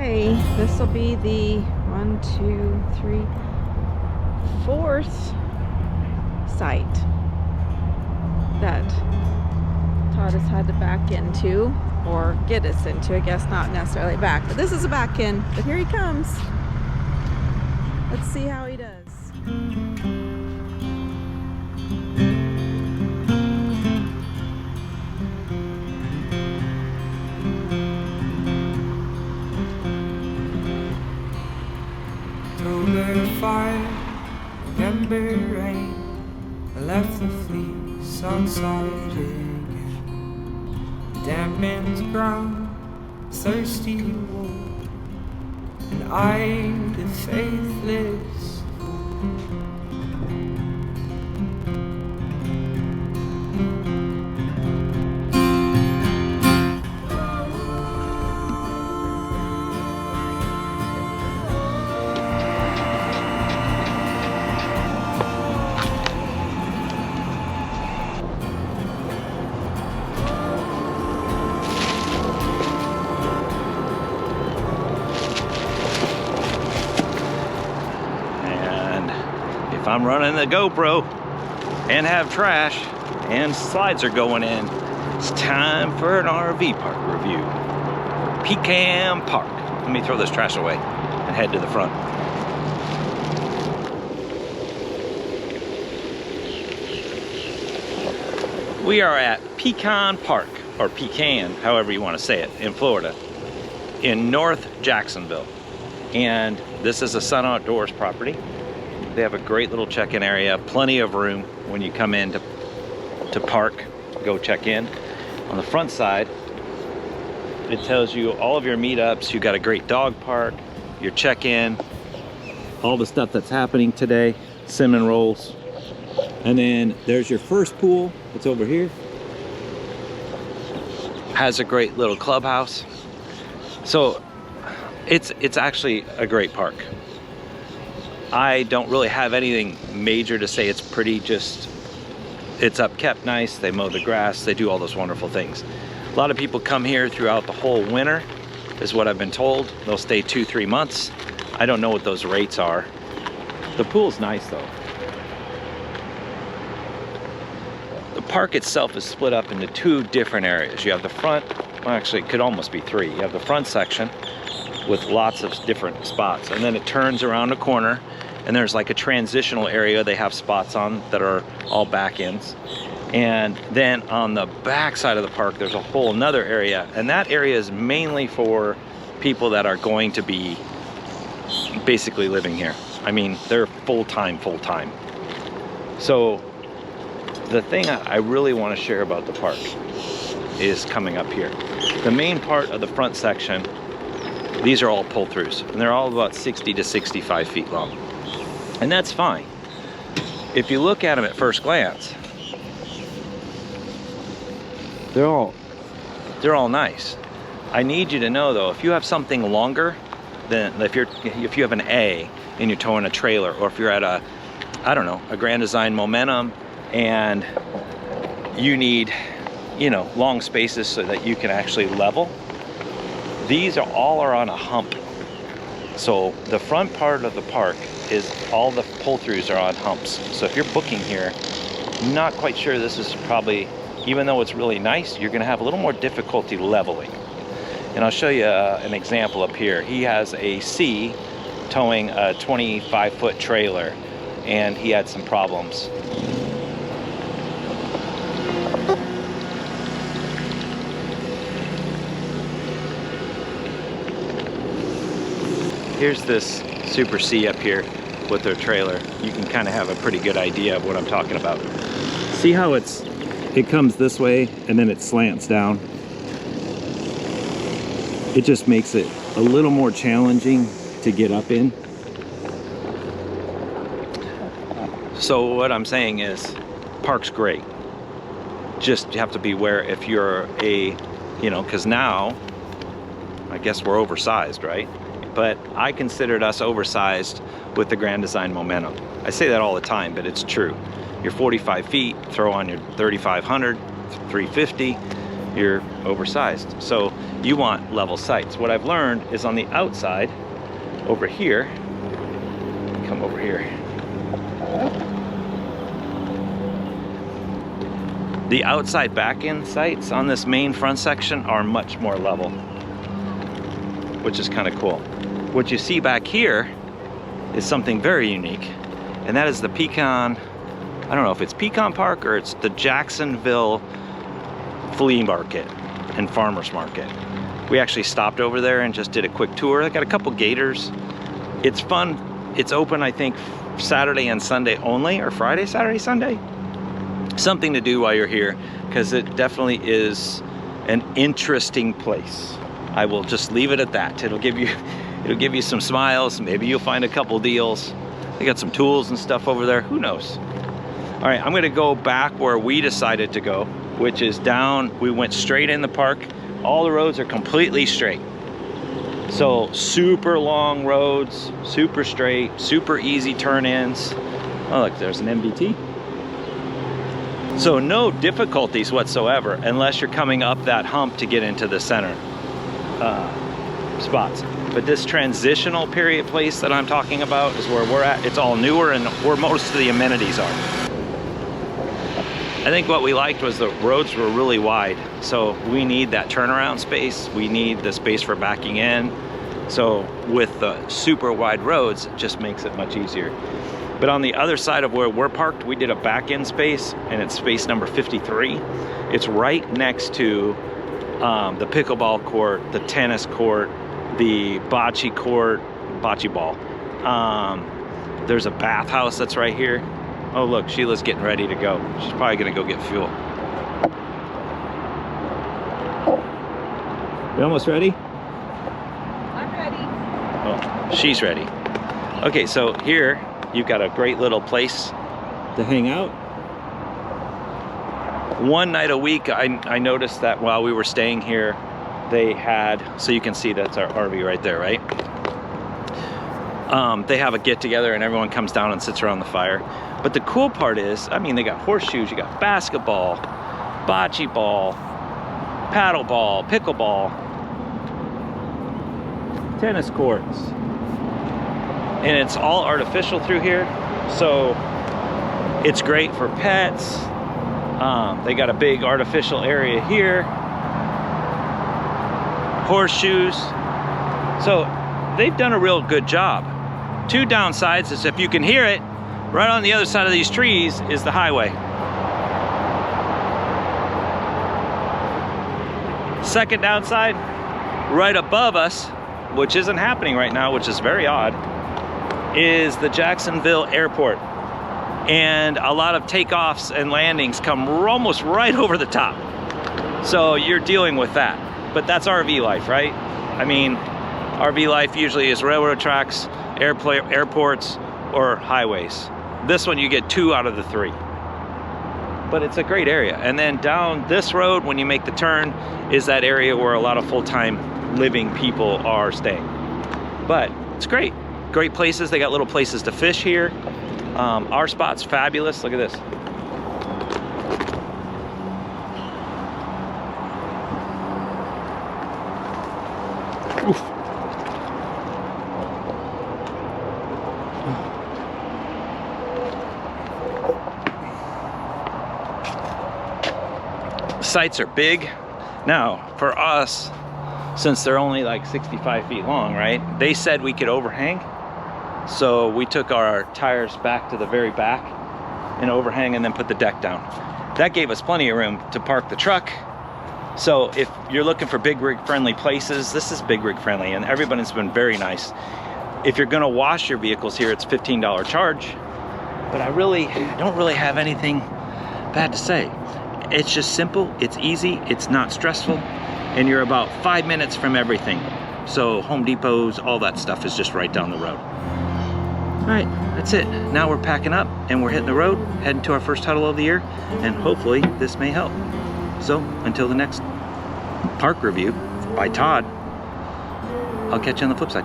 Okay, this will be the 4th site that Todd has had to back into, or get us into. I guess not necessarily back, but this is a back in. But here he comes. Let's see how he does. October fire, November rain, I left the fleece outside again. Damp man's ground, thirsty wolf, and I, the faithless. I'm running the GoPro and have trash and slides are going in. It's time for an RV park review. Pecan Park. Let me throw this trash away and head to the front. We are at Pecan Park, or Pecan, however you want to say it, in Florida, in North Jacksonville. And this is a Sun Outdoors property. They have a great little check-in area, plenty of room when you come in to park, go check in. On the front side, it tells you all of your meetups. You got a great dog park, your check-in, all the stuff that's happening today, cinnamon rolls. And then there's your first pool. It's over here. Has a great little clubhouse. So it's actually a great park. I don't really have anything major to say. It's pretty, just, it's upkept nice. They mow the grass. They do all those wonderful things. A lot of people come here throughout the whole winter, is what I've been told. They'll stay 2-3 months. I don't know what those rates are. The pool's nice though. The park itself is split up into 2 different areas. You have the front, well actually it could almost be 3. You have the front section with lots of different spots, and then it turns around a corner and there's like a transitional area they have spots on that are all back ends. And then on the back side of the park there's a whole another area, and that area is mainly for people that are going to be basically living here. I mean, they're full-time. So the thing I really want to share about the park is coming up here. The main part of the front section, these are all pull-throughs, and they're all about 60 to 65 feet long. And that's fine. If you look at them at first glance, they're all nice. I need you to know though, if you have something longer, than if you have an A and you're towing a trailer, or if you're at a, I don't know, a Grand Design Momentum and you need, you know, long spaces so that you can actually level, these are all on a hump. So the front part of the park is all the pull-throughs are on humps. So if you're booking here, I'm not quite sure this is probably, even though it's really nice, you're gonna have a little more difficulty leveling. And I'll show you an example up here. He has a C towing a 25-foot trailer, and he had some problems. Here's this Super C up here with their trailer. You can kind of have a pretty good idea of what I'm talking about. See how it comes this way and then it slants down? It just makes it a little more challenging to get up in. So what I'm saying is, park's great. Just you have to be aware if you're a, you know, because now, I guess we're oversized, right? But I considered us oversized with the Grand Design Momentum. I say that all the time, but it's true. You're 45 feet, throw on your 3500, 350, you're oversized. So you want level sights. What I've learned is on the outside, over here, come over here. The outside back-end sights on this main front section are much more level, which is kind of cool. What you see back here is something very unique, and that is the Pecan, I don't know if it's Pecan Park or it's the Jacksonville flea market and farmers market. We actually stopped over there and just did a quick tour. They got a couple gators. It's fun. It's open, I think, Saturday and Sunday only, or Friday, Saturday, Sunday. Something to do while you're here, because it definitely is an interesting place. I will just leave it at that. It'll give you some smiles. Maybe you'll find a couple deals. They got some tools and stuff over there. Who knows? All right, I'm gonna go back where we decided to go, which is down. We went straight in the park. All the roads are completely straight. So super long roads, super straight, super easy turn-ins. Oh, look, there's an MBT. So no difficulties whatsoever unless you're coming up that hump to get into the center spots. But this transitional period place that I'm talking about is where we're at. It's all newer and where most of the amenities are. I think what we liked was the roads were really wide. So we need that turnaround space. We need the space for backing in. So with the super wide roads, it just makes it much easier. But on the other side of where we're parked, we did a back-end space, and it's space number 53. It's right next to the pickleball court, the tennis court, the bocce court, bocce ball. There's a bathhouse that's right here. Oh look, Sheila's getting ready to go. She's probably gonna go get fuel. You almost ready? I'm ready. Oh, she's ready. Okay, so here, you've got a great little place to hang out. One night a week, I noticed that while we were staying here, they had, so you can see that's our RV right there, right? They have a get together and everyone comes down and sits around the fire. But the cool part is, I mean, they got horseshoes, you got basketball, bocce ball, paddle ball, pickleball, tennis courts. And it's all artificial through here, so it's great for pets. They got a big artificial area here, horseshoes. So they've done a real good job. Two downsides is, if you can hear it, right on the other side of these trees is the highway. Second downside, right above us, which isn't happening right now, which is very odd, is the Jacksonville airport. And a lot of takeoffs and landings come almost right over the top. So you're dealing with that. But that's RV life, right? I mean, RV life usually is railroad tracks, airports, or highways. This one you get 2 out of the 3. But it's a great area. And then down this road, when you make the turn, is that area where a lot of full-time living people are staying. But it's great. Great places. They got little places to fish here. Our spot's fabulous. Look at this. Oof. Sites are big. Now, for us, since they're only like 65 feet long, right? They said we could overhang. So we took our tires back to the very back and overhang and then put the deck down. That gave us plenty of room to park the truck. So if you're looking for big rig friendly places, this is big rig friendly, and everybody's been very nice. If you're gonna wash your vehicles here, it's $15 charge. But I don't really have anything bad to say. It's just simple, it's easy, it's not stressful, and you're about 5 minutes from everything. So Home Depots, all that stuff is just right down the road. All right, that's it. Now we're packing up and we're hitting the road, heading to our first huddle of the year, and hopefully this may help. So until the next park review by Todd, I'll catch you on the flip side.